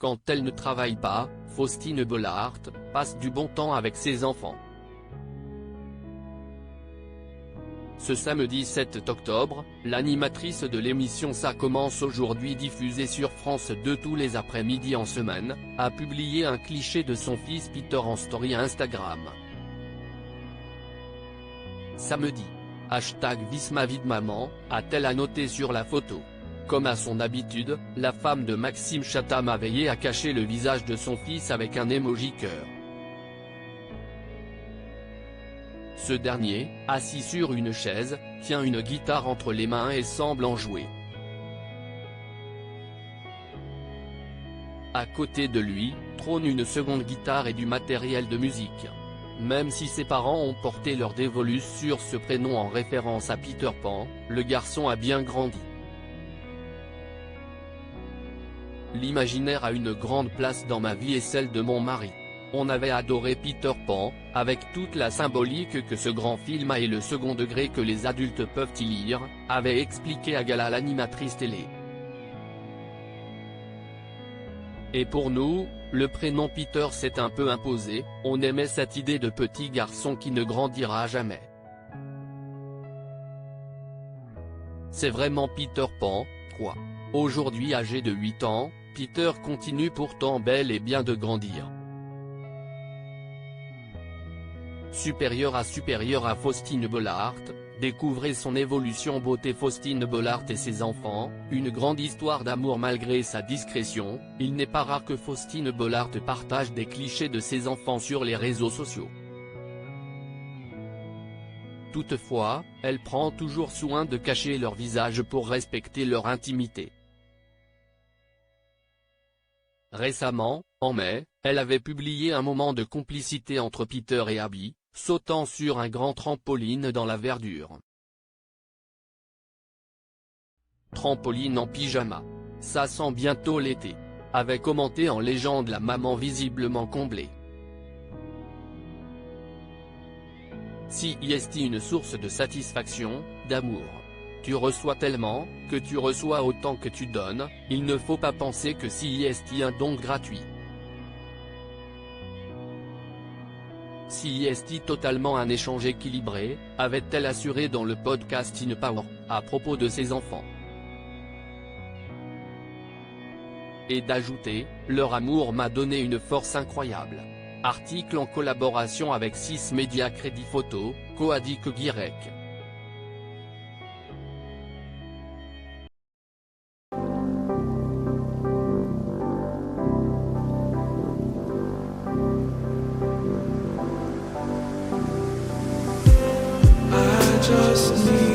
Quand elle ne travaille pas, Faustine Bollaert passe du bon temps avec ses enfants. Ce samedi 7 octobre, l'animatrice de l'émission Ça commence aujourd'hui diffusée sur France 2 tous les après-midi en semaine, a publié un cliché de son fils Peter en story Instagram. Samedi. #Vis ma vie de maman, a-t-elle annoté sur la photo. Comme à son habitude, la femme de Maxime Chatham a veillé à cacher le visage de son fils avec un emoji cœur. Ce dernier, assis sur une chaise, tient une guitare entre les mains et semble en jouer. À côté de lui, trône une seconde guitare et du matériel de musique. Même si ses parents ont porté leur dévolu sur ce prénom en référence à Peter Pan, le garçon a bien grandi. L'imaginaire a une grande place dans ma vie et celle de mon mari. On avait adoré Peter Pan, avec toute la symbolique que ce grand film a et le second degré que les adultes peuvent y lire, avait expliqué à Gala l'animatrice télé. Et pour nous, le prénom Peter s'est un peu imposé, on aimait cette idée de petit garçon qui ne grandira jamais. C'est vraiment Peter Pan, quoi. Aujourd'hui âgé de 8 ans, Peter continue pourtant bel et bien de grandir. Supérieur à Faustine Bollaert, découvrez son évolution beauté. Faustine Bollaert et ses enfants, une grande histoire d'amour malgré sa discrétion. Il n'est pas rare que Faustine Bollaert partage des clichés de ses enfants sur les réseaux sociaux. Toutefois, elle prend toujours soin de cacher leur visage pour respecter leur intimité. Récemment, en mai, elle avait publié un moment de complicité entre Peter et Abby, sautant sur un grand trampoline dans la verdure. Trampoline en pyjama. Ça sent bientôt l'été. Avait commenté en légende la maman visiblement comblée. CIST une source de satisfaction, d'amour. Tu reçois tellement, que tu reçois autant que tu donnes, il ne faut pas penser que CIST un don gratuit. CIST totalement un échange équilibré, avait-elle assuré dans le podcast In Power, à propos de ses enfants. Et d'ajouter, leur amour m'a donné une force incroyable. Article en collaboration avec 6 médias Crédit Photo, Coadic Guirec. Just need